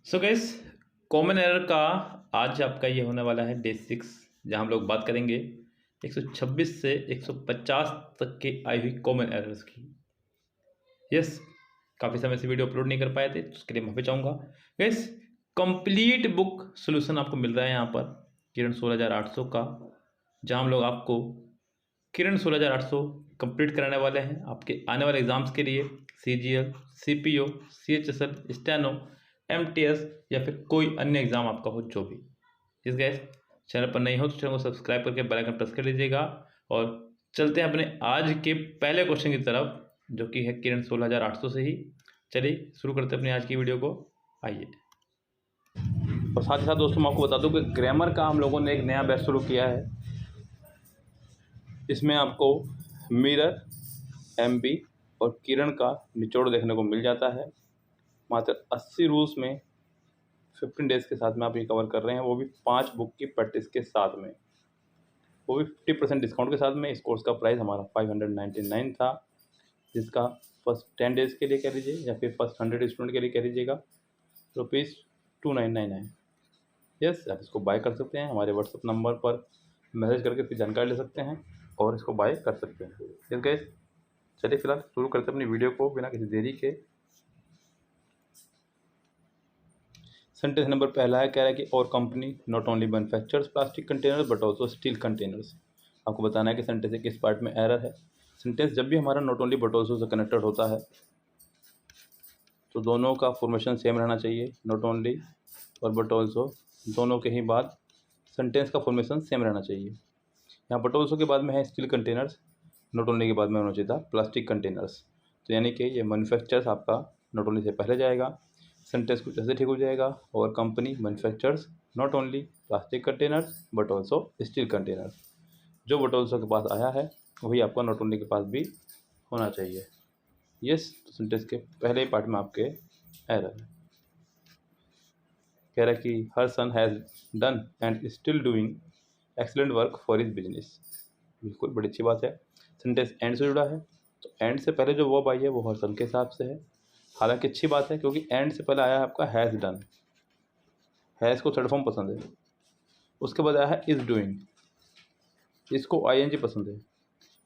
So guys, common error का आज आपका ये होने वाला है डे 6, जहां हम लोग बात करेंगे 126 से 150 तक के आई हुई कॉमन एरर्स की। यस, काफ़ी समय से वीडियो अपलोड नहीं कर पाए थे, तो उसके लिए माफी चाहूँगा। गाइस, कंप्लीट बुक सोल्यूशन आपको मिल रहा है यहाँ पर किरण 16800 का, जहां हम लोग आपको किरण 16800 कंप्लीट कराने वाले हैं आपके आने वाले एग्जाम्स के लिए। CGL, CPO, CHSL, steno, MTS या फिर कोई अन्य एग्ज़ाम आपका हो, जो भी। इस गैस चैनल पर नहीं हो तो चैनल को सब्सक्राइब करके बेल आइकन प्रेस कर लीजिएगा। और चलते हैं अपने आज के पहले क्वेश्चन की तरफ, जो कि है किरण 16800 से ही। चलिए शुरू करते हैं अपनी आज की वीडियो को, आइए। और साथ ही साथ दोस्तों मैं आपको बता दूं कि ग्रामर का हम लोगों ने एक नया बैच शुरू किया है। इसमें आपको मिरर, MB और किरण का निचोड़ देखने को मिल जाता है। मात्र 80 रूल्स में 15 डेज़ के साथ में आप ये कवर कर रहे हैं, वो भी 5 बुक की प्रैक्टिस के साथ में, वो भी 50% डिस्काउंट के साथ में। इस कोर्स का प्राइस हमारा 599 था, जिसका फर्स्ट 10 डेज़ के लिए कह लीजिए या फिर फर्स्ट 100 स्टूडेंट के लिए कह लीजिएगा, ₹2999 है। यस, आप इसको बाय कर सकते हैं। हमारे व्हाट्सअप नंबर पर मैसेज करके फिर जानकारी ले सकते हैं और इसको बाय कर सकते हैं। यस गाइस, चलिए फिलहाल शुरू करते हैं अपनी वीडियो को बिना किसी देरी के। सेंटेंस नंबर पहला है, कह रहा है कि और company not only manufactures plastic containers but also steel containers. आपको बताना है कि सेंटेंस के किस पार्ट में एरर है। सेंटेंस जब भी हमारा not only but also say connected होता है तो दोनों का फॉर्मेशन सेम रहना चाहिए। नॉट ओनली और बट ऑल्सो दोनों के ही बाद सेंटेंस का फॉर्मेशन सेम रहना चाहिए। यहाँ बट ऑल्सो के बाद में है स्टील कंटेनर्स, नॉट ओनली के बाद में होना चाहिए था प्लास्टिक कंटेनर्स। तो यानी कि ये मैन्युफैक्चर्स आपका नॉट ओनली से पहले जाएगा, सेंटेंस कुछ ऐसे ठीक हो जाएगा। और company manufactures not only plastic containers but also steel containers. जो बट ऑल्सो के पास आया है वही आपका नॉट ओनली के पास भी होना चाहिए। यस, तो सेंटेंस के पहले ही पार्ट में आपके एरर है। कह रहा है कि her son has done and still doing excellent work for his business. बिल्कुल बड़ी अच्छी बात है। सेंटेंस एंड से जुड़ा है, तो एंड से पहले जो वर्ब आई है वो हर सन के हिसाब से है। हालांकि अच्छी बात है, क्योंकि एंड से पहले आया है आपका हैज़ डन। हैज़ को थर्ड फॉर्म पसंद है। उसके बाद आया है इज़ डूइंग, इसको ING पसंद है।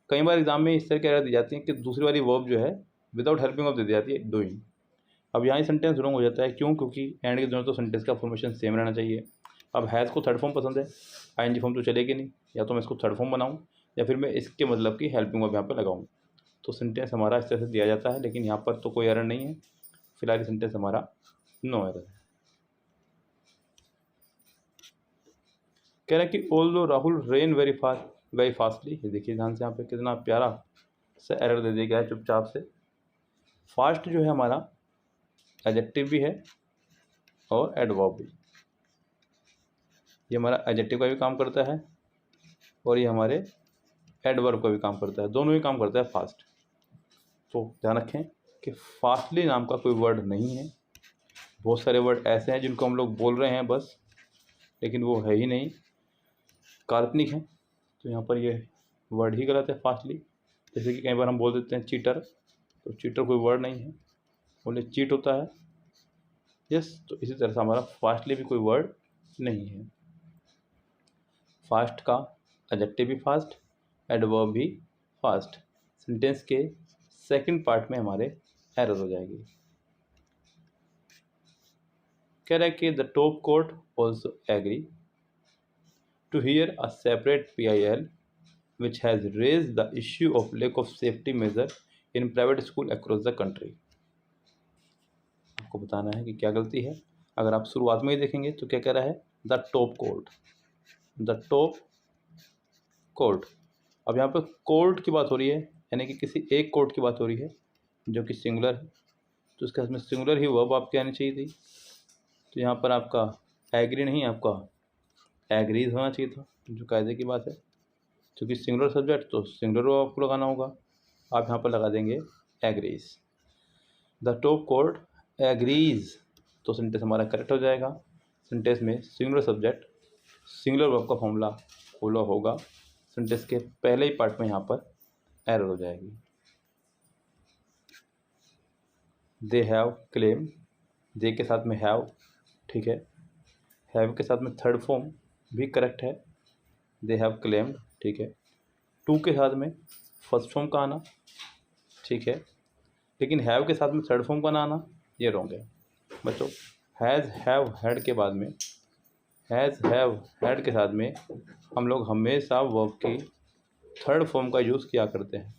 कई बार एग्जाम में इस तरह की एरर दी जाती है कि दूसरी वाली वर्ब जो है विदाउट हेल्पिंग ऑफ दे दी जाती है डूइंग। अब यहाँ ही सेंटेंस रॉन्ग हो जाता है। क्यों? क्योंकि एंड के दोनों तो सेंटेंस का फॉर्मेशन सेम रहना चाहिए। अब हैज़ को थर्ड फॉर्म पसंद है, ING फॉर्म तो चलेगी नहीं। या तो मैं इसको थर्ड फॉर्म बनाऊँ या फिर मैं इसके मतलब की हेल्पिंग वर्ब यहाँ पर लगाऊँ। तो सेंटेंस हमारा इस तरह से दिया जाता है, लेकिन यहाँ पर तो कोई एरर नहीं है। फिलहाल सेंटेंस हमारा नो एरर है। कह रहा है कि although Rahul rain very fastly. ये देखिए ध्यान से, यहाँ पे कितना प्यारा से एरर दे दिया गया है चुपचाप से। फास्ट जो है हमारा एडजेक्टिव भी है और एडवर्ब भी। ये हमारा एडजेक्टिव का भी काम करता है और ये हमारे एडवर्ब का भी काम करता है, दोनों ही काम करता है फास्ट। तो ध्यान रखें कि फास्टली नाम का कोई वर्ड नहीं है। बहुत सारे वर्ड ऐसे हैं जिनको हम लोग बोल रहे हैं बस, लेकिन वो है ही नहीं, काल्पनिक है। तो यहाँ पर ये वर्ड ही गलत है फास्टली। जैसे कि कई बार हम बोल देते हैं चीटर, तो चीटर कोई वर्ड नहीं है, बोले चीट होता है। यस, तो इसी तरह से हमारा फास्टली भी कोई वर्ड नहीं है। फास्ट का एडजेक्टिव भी फास्ट, एडवर्ब भी फास्ट। सेंटेंस के सेकंड पार्ट में हमारे एरर हो जाएगी। कह रहा है कि the top court also agree to hear a separate PIL which has raised the issue of lack of safety measure in private school across the country। आपको बताना है कि क्या गलती है। अगर आप शुरुआत में ही देखेंगे तो क्या कह रहा है, the top court, the top court. अब यहाँ पे कोर्ट की बात हो रही है, यानी कि किसी एक कोर्ट की बात हो रही है जो कि सिंगुलर है, तो इसके में सिंगुलर ही वर्ब आपके आनी चाहिए थी। तो यहाँ पर आपका एग्री नहीं, आपका एग्रीज होना चाहिए था, जो कायदे की बात है। क्योंकि सिंगुलर सब्जेक्ट तो सिंगुलर वर्ब आपको लगाना होगा। आप यहाँ पर लगा देंगे agrees. The top court agrees, तो सेंटेंस हमारा करेक्ट हो जाएगा। सेंटेंस में सिंगुलर सब्जेक्ट सिंगुलर वर्ब का फॉर्मूला फॉलो होगा। सेंटेंस के पहले ही पार्ट में यहाँ पर एरर हो जाएगी। दे हैव क्लेम, दे के साथ में हैव, ठीक है। हैव के साथ में थर्ड फॉर्म भी करेक्ट है, दे हैव क्लेम्ड, ठीक है। टू के साथ में फर्स्ट फॉर्म का आना, ठीक है, लेकिन हैव के साथ में थर्ड फॉर्म का ना आना ये रॉन्ग है बच्चों। हैज़ हैव हैड के बाद में, हैज़ हैव हैड के साथ में हम लोग हमेशा वर्ब की थर्ड फॉर्म का यूज़ किया करते हैं।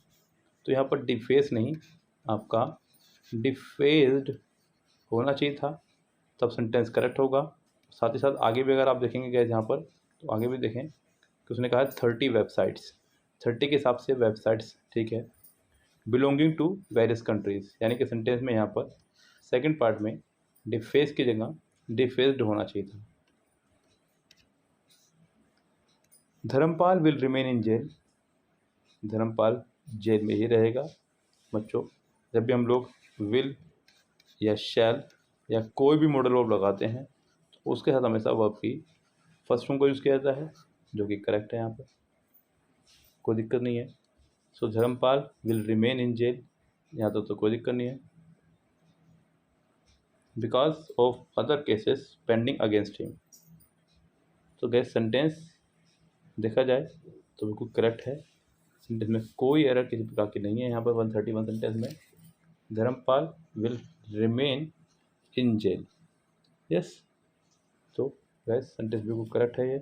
तो यहाँ पर डिफेस नहीं, आपका डिफेस्ड होना चाहिए था, तब सेंटेंस करेक्ट होगा। साथ ही साथ आगे भी अगर आप देखेंगे गए यहाँ पर, तो आगे भी देखें कि उसने कहा है 30 वेबसाइट्स, 30 के हिसाब से वेबसाइट्स, ठीक है, बिलोंगिंग टू वेरियस कंट्रीज़, यानी कि सेंटेंस में यहाँ पर सेकंड पार्ट में डिफेस की जगह डिफेस्ड होना चाहिए था। Dharampal will remain in jail, Dharampal jail में ही रहेगा बच्चों। जब भी हम लोग विल या शैल या कोई भी मॉडल वर्ब लगाते हैं तो उसके साथ हमेशा वर्ब की फर्स्ट फॉर्म को यूज़ किया जाता है, जो कि करेक्ट है, यहाँ पर कोई दिक्कत नहीं है। So Dharmpal will remain in jail, यहाँ तो कोई दिक्कत नहीं है। Because of other cases pending against him, तो गैस सेंटेंस देखा जाए तो बिल्कुल करेक्ट है, सेंटेंस में कोई एरर किसी प्रकार की नहीं है। यहाँ पर 131 सेंटेंस में Dharampal will remain in jail, yes. तो गैस सेंटेंस बिल्कुल करेक्ट है ये,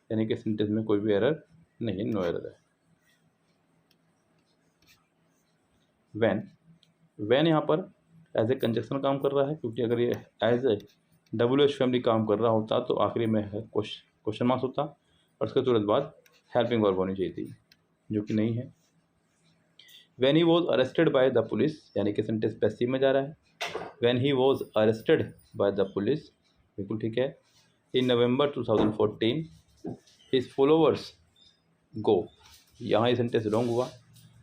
यानी कि सेंटेंस में कोई भी एरर नहीं, नो एरर है। वैन यहाँ पर एज ए कंजक्शन काम कर रहा है, क्योंकि अगर ये एज ए WH फैमिली काम कर रहा होता तो आखिरी में क्वेश्चन मार्क्स होता और उसके तुरंत बाद हेल्पिंग वर्ब होनी चाहिए थी, जो कि नहीं है। When he was arrested by the police, यानी कि सेंटेंस पैसिव में जा रहा है। When he was arrested by the police, बिल्कुल ठीक है। In November 2014 his followers go, यहाँ ये सेंटेंस रॉन्ग हुआ,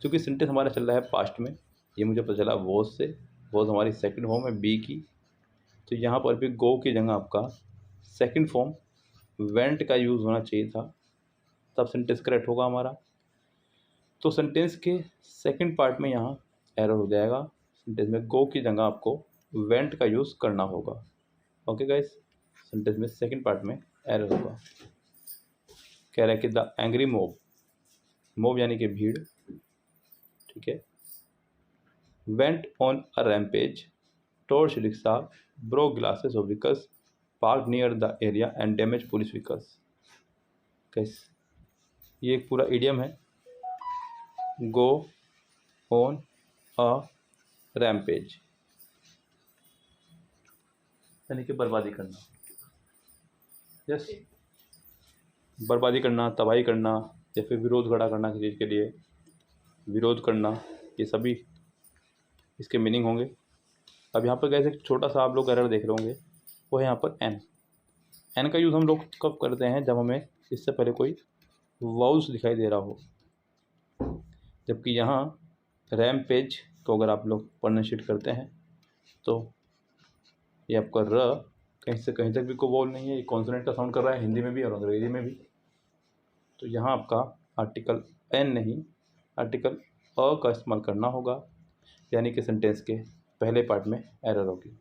क्योंकि सेंटेंस हमारा चल रहा है पास्ट में। ये मुझे पता चला वॉज से, वॉज हमारी सेकंड फॉर्म है बी की, तो यहाँ पर भी गो की जगह आपका सेकंड फॉर्म वेंट का यूज़ होना चाहिए था, तब सेंटेंस करेक्ट होगा हमारा। तो सेंटेंस के सेकंड पार्ट में यहाँ एरर हो जाएगा, सेंटेंस में गो की जगह आपको वेंट का यूज़ करना होगा। ओके गाइस, सेंटेंस में सेकंड पार्ट में एरर होगा। कह रहा है कि द एंग्री मोब, मोब यानी कि भीड़, ठीक है, went on a rampage, torch rickshaw, broke glasses of vehicles park near the area and damage police vehicles. कैस ये एक पूरा इडियम है, गो ऑन अ रैम्पेज यानी कि बर्बादी करना, यस, बर्बादी करना, तबाही करना, या फिर विरोध खड़ा करना किसी चीज़ के लिए, विरोध करना, ये सभी इसके मीनिंग होंगे। अब यहाँ पर कैसे छोटा सा आप लोग एरर देख रहे होंगे, वो है यहाँ पर एन का यूज़ हम लोग कब करते हैं, जब हमें इससे पहले कोई वाउस दिखाई दे रहा हो, जबकि यहाँ रैम्पेज को अगर आप लोग पढ़ना शुरू करते हैं तो ये आपका र कहीं से कहीं तक भी कोई वॉल नहीं है, ये कॉन्सोनेंट का साउंड कर रहा है हिंदी में भी और अंग्रेजी में भी। तो यहाँ आपका आर्टिकल एन नहीं, आर्टिकल अ का इस्तेमाल करना होगा, यानी कि सेंटेंस के पहले पार्ट में एरर होगी।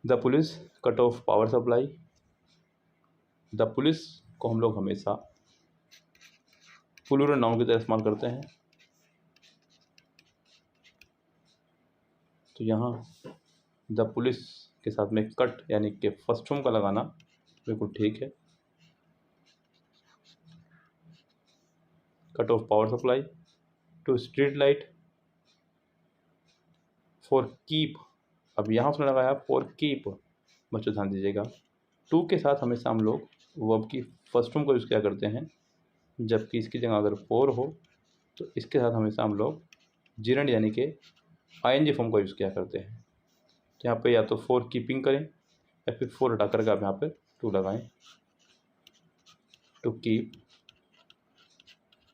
The police cut off power supply, the police को हम लोग हमेशा प्लूरल नाउन की तरह इस्तेमाल करते हैं, तो यहाँ द पुलिस के साथ में कट यानी कि फर्स्ट फॉर्म का लगाना बिल्कुल ठीक है। Cut off power supply to street light, for keep, अब यहाँ उसने लगाया फॉर कीप, बच्चों ध्यान दीजिएगा, टू के साथ हमेशा हम लोग वर्ब की फर्स्ट फॉर्म को यूज़ किया करते हैं, जबकि इसकी जगह अगर फॉर हो तो इसके साथ हमेशा हम लोग जिरंड यानी कि ING फॉर्म को यूज़ किया करते हैं। तो यहाँ पे या तो फॉर कीपिंग करें या फिर फॉर हटा करके आप यहाँ पे टू लगाएं, टू कीप,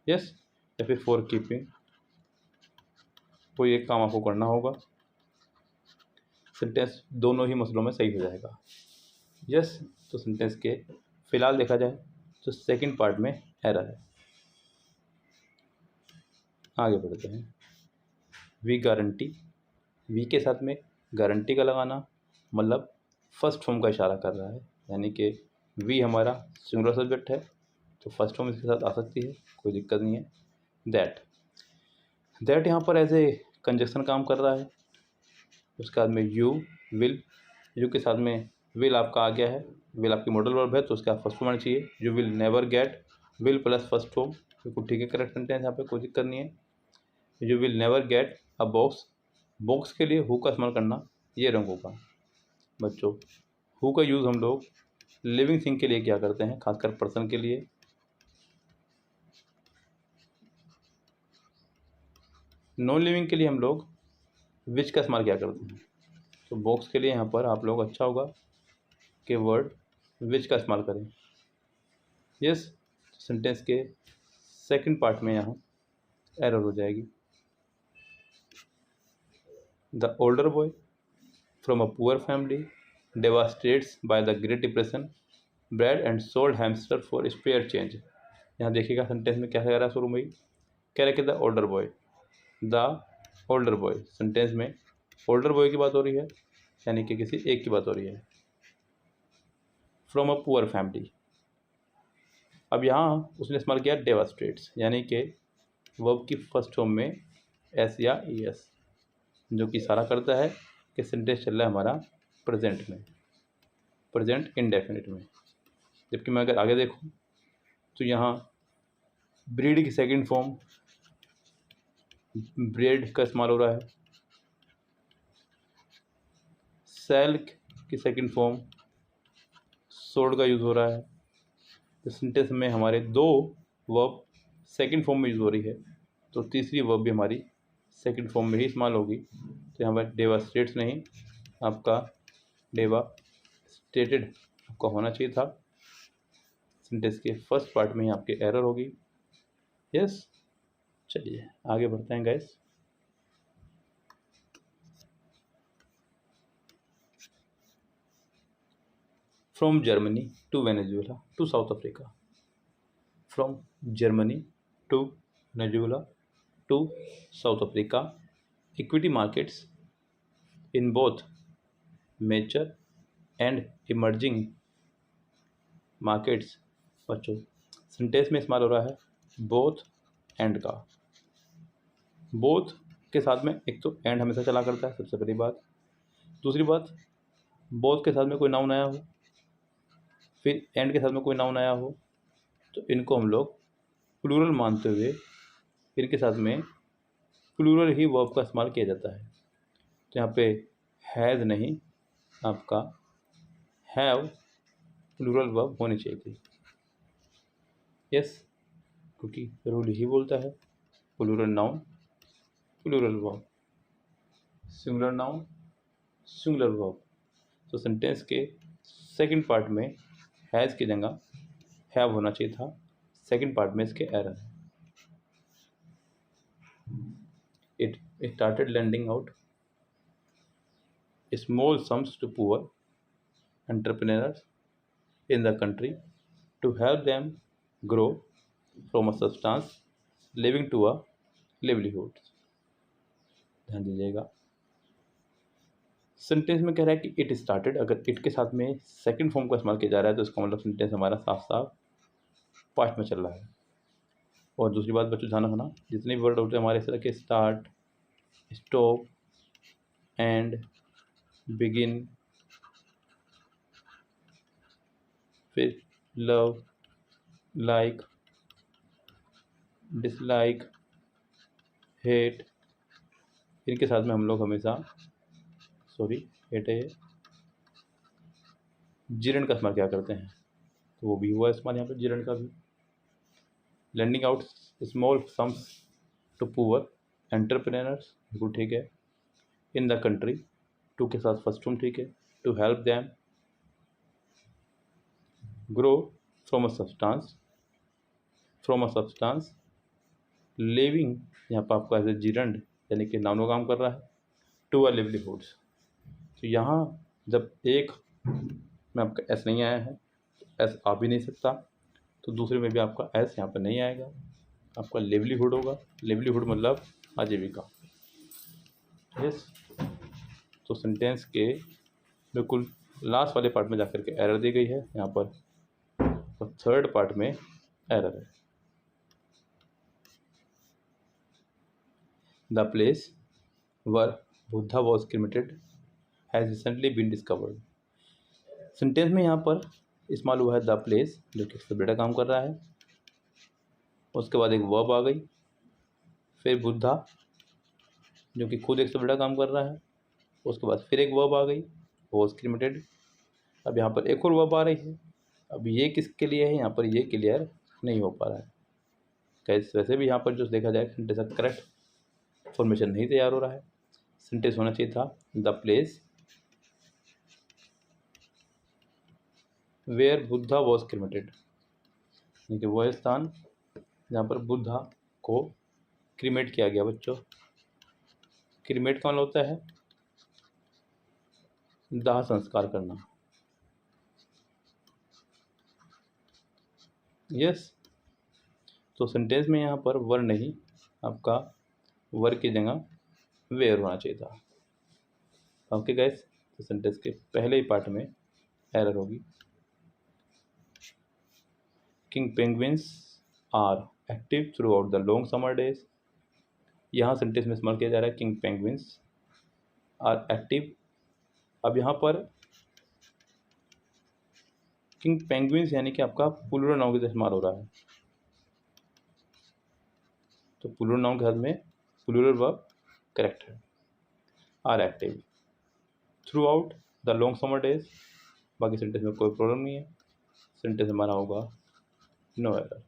यस, या फिर फॉर कीपिंग, कोई एक काम आपको करना होगा, सेंटेंस दोनों ही मसलों में सही हो जाएगा, यस। तो सेंटेंस के फिलहाल देखा जाए तो सेकंड पार्ट में एरर है। आगे बढ़ते हैं। वी गारंटी, वी के साथ में गारंटी का लगाना मतलब फर्स्ट फॉर्म का इशारा कर रहा है, यानी कि वी हमारा सिंगुलर सब्जेक्ट है तो फर्स्ट फॉर्म इसके साथ आ सकती है, कोई दिक्कत नहीं है। दैट यहाँ पर एज ए कंजक्शन काम कर रहा है। उसके बाद में यू विल के साथ में विल आपका आ गया है, विल आपकी मॉडल वर्ब है तो उसका फर्स्ट फॉर्म आना चाहिए। You will never get, will plus first form, बिल्कुल ठीक है, करेक्ट सेंटेंस, यहाँ पे कोई दिक्कत नहीं है। You will never get a box, box के लिए हु का इस्तेमाल करना ये रंग होगा बच्चों। हु का यूज़ हम लोग लिविंग थिंग के लिए क्या करते हैं, खासकर पर्सन के लिए। नॉन लिविंग के लिए हम लोग विच का इस्तेमाल क्या करते हैं। तो बॉक्स के लिए यहाँ पर आप लोग अच्छा होगा कि वर्ड विच का इस्तेमाल करें। यस, सेंटेंस के सेकंड पार्ट में यहाँ एरर हो जाएगी। The older boy from a poor family devastates by the Great Depression bred and sold hamster for spare change। यहाँ देखिएगा सेंटेंस में क्या कह रहा है शुरू में ही, कह रहा है कि द ओल्डर बॉय सेंटेंस में ओल्डर बॉय की बात हो रही है, यानी कि किसी एक की बात हो रही है। फ्रॉम अ पुअर फैमिली, अब यहाँ उसने इस्तेमाल किया डेवास्ट्रेट्स, यानी कि वर्ब की फर्स्ट फॉर्म में एस या ई एस, जो कि इशारा करता है कि सेंटेंस चल रहा है हमारा प्रेजेंट में, प्रेजेंट इंडेफिनिट में। जबकि मैं अगर आगे देखूँ तो यहाँ ब्रीड की सेकंड फॉर्म ब्रेड का इस्तेमाल हो रहा है, सेल की सेकंड फॉर्म सोल्ड का यूज़ हो रहा है। तो सेंटेंस में हमारे दो वर्ब सेकंड फॉर्म में यूज़ हो रही है, तो तीसरी वर्ब भी हमारी सेकंड फॉर्म में ही इस्तेमाल होगी। तो यहाँ पर डेवास्टेट्स नहीं, आपका डेवास्टेटेड आपका होना चाहिए था। सेंटेंस के फर्स्ट पार्ट में ही आपके एरर होगी। यस, चलिए आगे बढ़ते हैं guys. From Germany to Venezuela to South Africa, from Germany to Venezuela to South Africa, equity markets in both major and emerging markets. बच्चों सेंटेंस में इस्तेमाल हो रहा है बोथ एंड का। बोथ के साथ में एक तो एंड हमेशा चला करता है, सबसे पहली बात। दूसरी बात, बोथ के साथ में कोई नाउन आया हो, फिर एंड के साथ में कोई नाउन आया हो, तो इनको हम लोग प्लूरल मानते हुए इनके साथ में प्लूरल ही वर्ब का इस्तेमाल किया जाता है। तो यहाँ पे हैज़ नहीं, आपका हैव प्लूरल वर्ब होनी चाहिए थी। यस, क्योंकि रूल ही बोलता है plural noun plural verb, singular noun singular verb. तो सेंटेंस के सेकंड पार्ट में हैज़ की जगह हैव होना चाहिए था, सेकंड पार्ट में इसके एरर है। It started lending out small sums to poor entrepreneurs in the country to help them grow from a substance living to a livelihood। ध्यान दीजिएगा, सेंटेंस में कह रहा है कि इट स्टार्टेड, अगर इट के साथ में सेकंड फॉर्म का इस्तेमाल किया जा रहा है तो इसका मतलब सेंटेंस हमारा साफ साफ पास्ट में चल रहा है। और दूसरी बात बच्चों ध्यान रखना, जितने भी वर्ड होते हैं हमारे इस तरह के स्टार्ट, स्टॉप, एंड, बिगिन, फिर लव, लाइक, डिसलाइक, हेट, इनके साथ में हम लोग हमेशा हेट है जिरन का इस्तेमाल क्या करते हैं, तो वो भी हुआ इस्तेमाल यहाँ पर जिरन का भी। Lending out small sums to poor entrepreneurs, बिल्कुल ठीक है। इन द कंट्री, टू के साथ फर्स्ट फॉर्म ठीक है। To help them grow from a subsistence living, यहाँ पर आपका एज ए जिरंड यानी कि नाउन का काम कर रहा है। टू अ लिवलीहुड्स, तो यहाँ जब एक में आपका एस नहीं आया है तो एस आ भी नहीं सकता, तो दूसरे में भी आपका एस यहाँ पर नहीं आएगा, आपका लिवलीहुड होगा। लिवलीहुड मतलब आजीविका। यस, तो सेंटेंस के बिल्कुल लास्ट वाले पार्ट में जाकर के एरर दी गई है यहाँ पर, और थर्ड पार्ट में एरर है। The place where Buddha was cremated has recently been discovered. Sentence में यहाँ पर इस्तेमाल हुआ है द प्लेस, जो कि सबसे बड़ा काम कर रहा है। उसके बाद एक वर्ब आ गई, फिर बुद्धा जो कि खुद एक सबसे बड़ा काम कर रहा है। उसके बाद फिर एक वर्ब आ गई, वॉज क्रिमेटेड। अब यहाँ पर एक और वर्ब आ रही है। अब ये किसके लिए है, यहाँ पर ये क्लियर नहीं हो पा रहा है। कैसे वैसे भी यहाँ पर जो देखा जाए सेंटेंस का करेक्ट फॉर्मेशन नहीं तैयार हो रहा है। सेंटेंस होना चाहिए था the place where Buddha was cremated, यानी कि वह स्थान जहाँ पर बुद्धा को क्रिमेट किया गया। बच्चों, क्रिमेट का मतलब होता है दाह संस्कार करना। यस, तो सेंटेंस में यहाँ पर वर नहीं, आपका वर की जगह वेयर होना चाहिए था। ओके गाइस, तो सेंटेंस के पहले ही पार्ट में एरर होगी। King penguins are active throughout the long summer days. यहाँ सेंटेंस में इस्तेमाल किया जा रहा है किंग पेंगुइन्स आर एक्टिव। अब यहाँ पर किंग पेंगुइन्स यानी कि आपका प्लूरल नाउन का इस्तेमाल हो रहा है। तो प्लूरल नाउन के साथ में प्लूरल वर्ब करेक्ट है। Are active throughout the long summer days, बाकी सेंटेंस में कोई प्रॉब्लम नहीं है। सेंटेंस हमारा होगा नो एरर।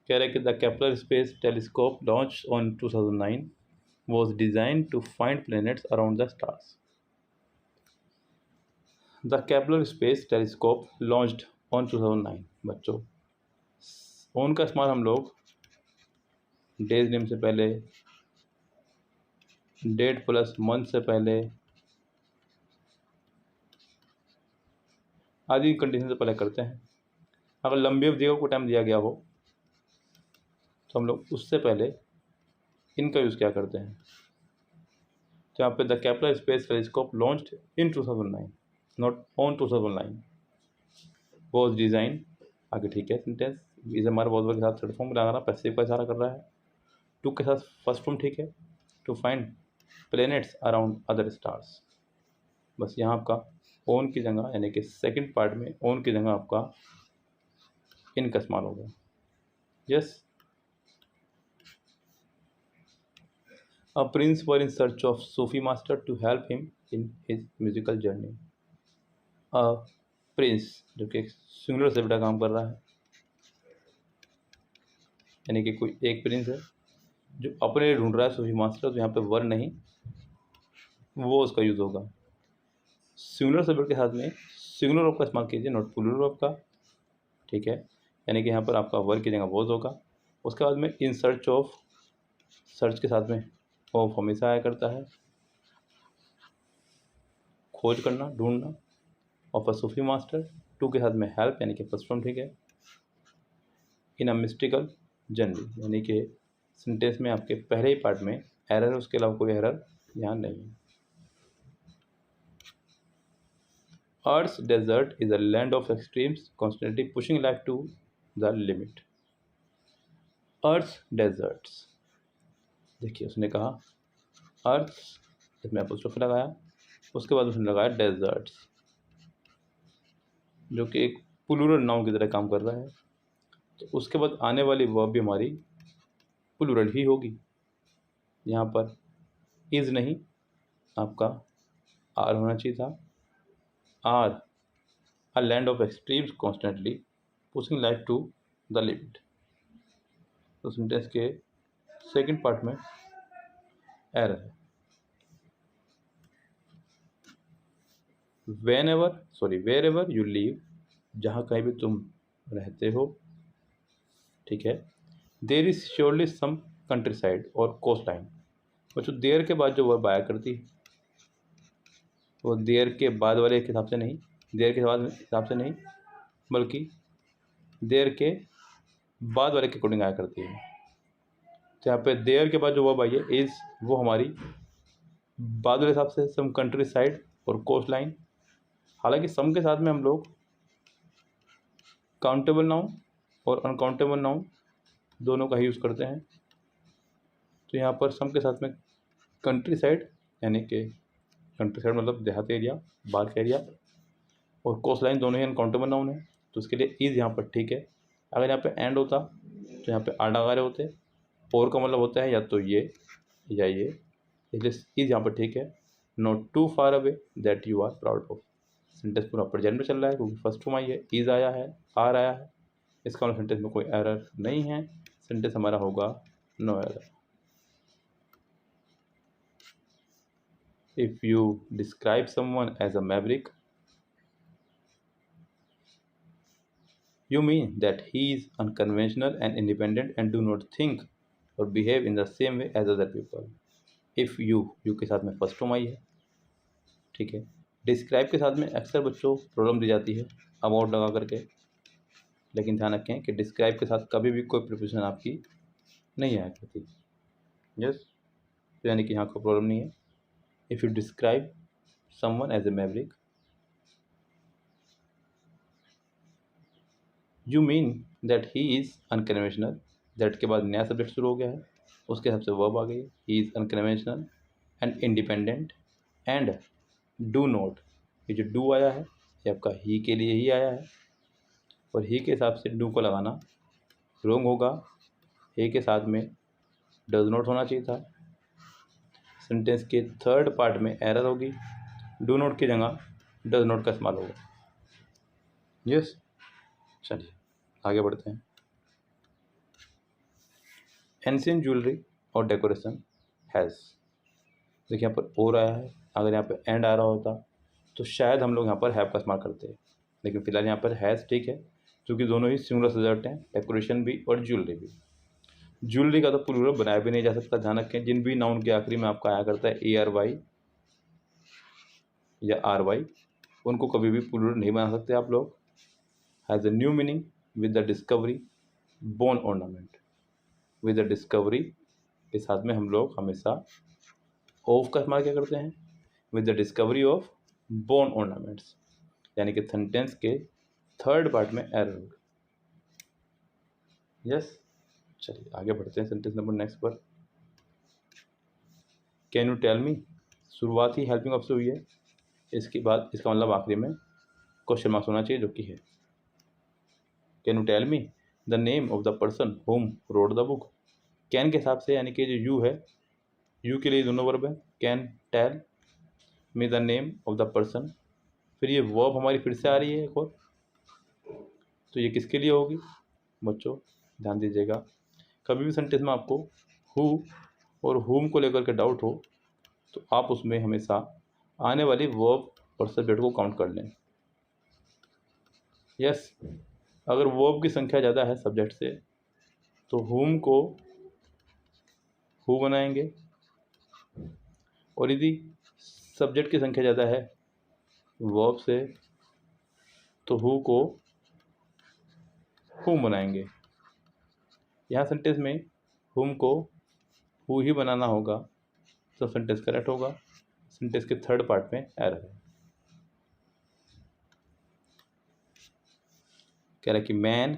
कह रहे कि the Kepler space telescope launch on 2009 was designed to find planets around the stars. The Kepler Space Telescope launched on 2009। बच्चों, ऑन का इस्तेमाल हम लोग डेज नेम से पहले, डेट प्लस मंथ से पहले आदि कंडीशन से पहले करते हैं। अगर लंबी अवधि को टाइम दिया गया हो तो हम लोग उससे पहले इनका यूज़ क्या करते हैं। तो यहाँ पे the Kepler space telescope launched in 2009, not on 2009, was design. आगे ठीक है, सेंटेंस इस हमारे बहुत वर्ग के साथ थर्ड फॉर्म लगा रहा, पैसिव का इशारा कर रहा है। टू के साथ फर्स्ट फॉर्म ठीक है, to find planets around other stars. बस यहाँ आपका ऑन की जगह यानी कि सेकंड पार्ट में ऑन की जगह आपका इन का इस्तेमाल होगा। Yes, A prince were in search of Sufi master to help him in his musical journey। A prince जो कि सिंगुलर से बड़ा काम कर रहा है, यानी कि कोई एक प्रिंस है जो अपने लिए ढूंढ रहा है सूफी मास्टर। तो यहाँ पे वर नहीं, वो उसका यूज़ होगा। सिंगुलर से के साथ में सिंगुलर वर्ब का इस्तेमाल कीजिए, नॉट प्लूरल वर्ब का। ठीक है, यानी कि यहाँ पर आपका वर की जगह वॉज होगा। उसके बाद में इन सर्च ऑफ, सर्च के साथ में ऑफ हमेशा आया करता है, खोज करना, ढूंढना। Of a Sufi master, to के साथ में हेल्प यानी कि फर्स्ट फॉर्म ठीक है। इन अ मिस्टिकल जर्नी, यानी कि सेंटेंस में आपके पहले ही पार्ट में एरर है, उसके अलावा कोई एरर यहाँ नहीं है। Earth's desert is a land of extremes, constantly pushing life to the limit। Earth's deserts, देखिए उसने कहा अर्थ, इसमें अपोस्ट्रोफ लगाया, उसके बाद उसने लगाया डेजर्ट्स, जो कि एक प्लूरल नाउन की तरह काम कर रहा है। तो उसके बाद आने वाली वर्ब भी हमारी प्लूरल ही होगी। यहाँ पर इज नहीं, आपका आर होना चाहिए था। Are a land of extremes constantly pushing life to the limit. तो सेंटेंस के सेकंड पार्ट में एरर है। वेर एवर यू लीव, जहाँ कहीं भी तुम रहते हो, ठीक है। There is surely some countryside और कोस्ट लाइन। बच्चों, देर के बाद जो वर्ब आया करती है वो देर के बाद वाले के हिसाब से नहीं, देर के बाद हिसाब से नहीं, बल्कि देर के बाद वाले के अकॉर्डिंग आया करती है। तो यहाँ पे देयर के बाद जो वर्ब आई है इज़, वो हमारी बाद वाले हिसाब से सम कंट्री साइड और कोस्ट लाइन। हालांकि सम के साथ में हम लोग काउंटेबल नाउन और अनकाउंटेबल नाउन दोनों का ही यूज़ करते हैं। तो यहाँ पर सम के साथ में कंट्री साइड, यानी कि कंट्री साइड मतलब देहात एरिया, बाहर का एरिया, और कोस्ट लाइन दोनों ही अनकाउंटेबल नाउन है, तो उसके लिए इज़ यहाँ पर ठीक है। अगर यहाँ पे एंड होता तो यहाँ पे आडागारे होते, और का मतलब होता है या तो ये या ये, इसलिए इज़ यहाँ पर ठीक है। Not too far away that you are proud of. Sentence पूरा प्रेजेंट में चल रहा है क्योंकि फर्स्ट फॉर्म आई है, इज़ आया है, आर आया है, इसका मतलब सेंटेंस में कोई एरर नहीं है, सेंटेंस हमारा होगा no error. If you describe someone as a maverick, you mean that he is unconventional and independent and do not think or behave in the same way as other people. If you के साथ में first form I है, ठीक है। Describe के साथ में अक्सर बच्चों प्रॉब्लम दी जाती है अबाउट लगा करके, लेकिन ध्यान रखें कि डिस्क्राइब के साथ कभी भी कोई प्रिपोजिशन आपकी नहीं आया करती। यस, यानी कि यहाँ कोई प्रॉब्लम नहीं है। If you describe someone as a maverick, you mean that he is unconventional, that के बाद नया सब्जेक्ट शुरू हो गया है, उसके हिसाब से वर्ब आ गई, ही is unconventional and independent and do not, ये जो डू आया है ये आपका ही के लिए ही आया है, और ही के हिसाब से डू को लगाना रॉन्ग होगा, ही के साथ में डज नॉट होना चाहिए था। सेंटेंस के थर्ड पार्ट में एरर होगी, डू नॉट की जगह डज नॉट का इस्तेमाल होगा। यस, चलिए आगे बढ़ते हैं। एंशिएंट ज्वेलरी और डेकोरेशन हैज़, देखिए यहाँ पर और आया है, अगर यहाँ पर एंड आ रहा होता तो शायद हम लोग यहाँ पर हैव का इस्तेमाल करते हैं, लेकिन फिलहाल यहाँ पर हैज़ ठीक है, क्योंकि दोनों ही सिंगुलर सब्जेक्ट हैं, डेकोरेशन भी और ज्वेलरी भी। ज्वेलरी का तो प्लूरल बनाया भी नहीं जा सकता, ध्यान रखें, जिन भी नाउन के आखिरी में आपका आया करता है ARY या RY, उनको कभी भी प्लूरल नहीं बना सकते आप लोग। Has a new meaning with the discovery bone ornament, with the discovery के साथ में हम लोग हमेशा ऑफ का इस्तेमाल क्या करते हैं, with the discovery of bone ornaments, यानी कि सेंटेंस के थर्ड पार्ट में एरर होगा। यस, चलिए आगे बढ़ते हैं सेंटेंस नंबर नेक्स्ट पर। कैन यू टेल मी, शुरुआत ही हेल्पिंग ऑफ से हुई है, इसके बाद इसका मतलब आखिरी में क्वेश्चन मार्क्स होना चाहिए, जो कि है can you tell me the name of the person whom wrote the book. Can के हिसाब से, यानी कि जो यू है, यू के लिए दोनों वर्ब है, can tell me the name of the person, फिर ये वर्ब हमारी फिर से आ रही है एक और, तो ये किसके लिए होगी बच्चों, ध्यान दीजिएगा। कभी भी सेंटेंस में आपको हु और हुम को लेकर के डाउट हो तो आप उसमें हमेशा आने वाली वर्ब और सब्जेक्ट को काउंट कर लें। यस, अगर वर्ब की संख्या ज़्यादा है सब्जेक्ट से तो हुम को हु बनाएंगे, और यदि सब्जेक्ट की संख्या ज़्यादा है वर्ब से तो हु को हुम बनाएंगे। यहाँ सेंटेंस में हुम को हु ही बनाना होगा तो सेंटेंस करेक्ट होगा। सेंटेंस के थर्ड पार्ट में एरर है, कह रहा है कि man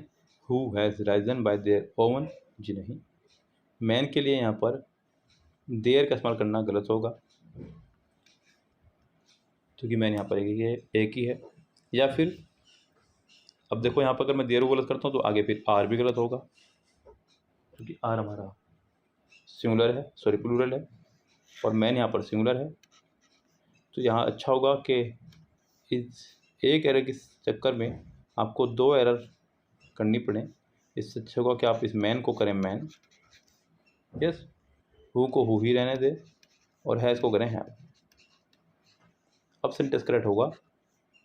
who has risen by their own, जी नहीं, मैन के लिए यहाँ पर देयर का इस्तेमाल करना गलत होगा, क्योंकि मैन यहाँ पर एक ही है। या फिर अब देखो यहाँ पर अगर मैं देयर को गलत करता हूँ तो आगे फिर आर भी गलत होगा, क्योंकि आर हमारा सिंगुलर है, सॉरी प्लूरल है, और मैन यहाँ पर सिंगुलर है। तो यहाँ अच्छा होगा कि इस एक एरर के चक्कर में आपको दो एरर करनी पड़े, इससे अच्छा होगा कि आप इस मैन को करें man, yes, who co who he रहने दे, और हैज़ को करें हैव। अब सेंटेंस करेक्ट होगा,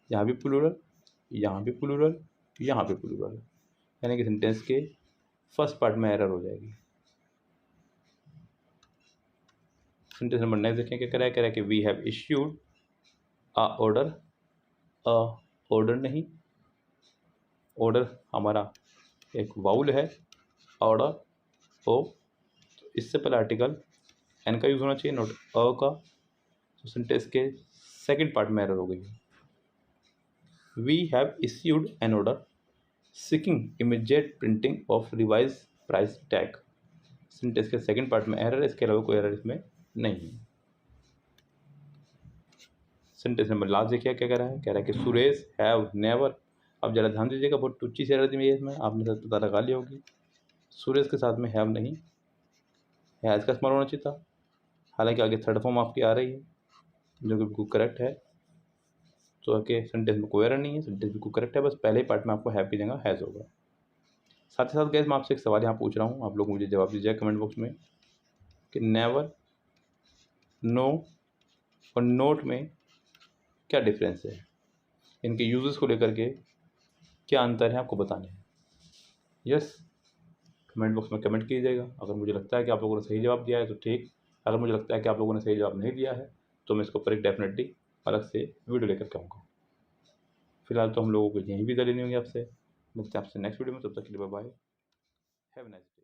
यहाँ भी प्लूरल, यहाँ भी प्लूरल, यहाँ भी प्लूरल, यानी कि सेंटेंस के फर्स्ट पार्ट में एरर हो जाएगी। सेंटेंस नंबर नेक्स्ट देखें क्या कह रहा है कि we have issued a order, a order नहीं, ऑर्डर हमारा एक वाउल है, ऑर्डर ओ, तो इससे पहले आर्टिकल एन का यूज़ होना चाहिए, नोट अ का। तो सेंटेंस के सेकंड पार्ट में एरर हो गई। We have issued an order seeking immediate printing of revise price tag. Sentence के सेकंड पार्ट में एरर है, इसके अलावा कोई एरर इसमें नहीं है। सेंटेंस नंबर लास्ट देखिए क्या कह रहा है, कह रहा है कि सुरेश हैव नेवर, अब जरा ध्यान दीजिएगा, बहुत टुच्ची सी एरर दी है इसमें, आपने सब पता लगा लिया होगी। सुरेश के साथ में हैव नहीं, हैज़ का इस्तेमाल होना चाहिए था, हालांकि आगे थर्ड फॉर्म आपकी आ रही है जो कि बिल्कुल करेक्ट है। तो आगे सेंटेंस में कोई एरर नहीं है, सेंटेंस बिल्कुल करेक्ट है, बस पहले ही पार्ट में आपको हैव की जगह हैज़ होगा। साथ ही साथ गैस मैं आपसे एक सवाल यहाँ पूछ रहा हूँ, आप लोग मुझे जवाब दीजिएगा कमेंट बॉक्स में कि नेवर, नो और नोट में क्या डिफरेंस है, इनके यूजेस को लेकर के क्या अंतर है आपको बताने हैं। यस, कमेंट बॉक्स में कमेंट कीजिएगा। अगर मुझे लगता है कि आप लोगों ने सही जवाब दिया है तो ठीक, अगर मुझे लगता है कि आप लोगों ने सही जवाब नहीं दिया है तो मैं इसके ऊपर एक डेफिनेटली अलग से वीडियो लेकर के आऊँगा। फिलहाल तो हम लोगों को यहीं विदा लेनी होगी आपसे, मिलते हैं आपसे नेक्स्ट वीडियो में, तब तक के लिए bye bye, have a nice day.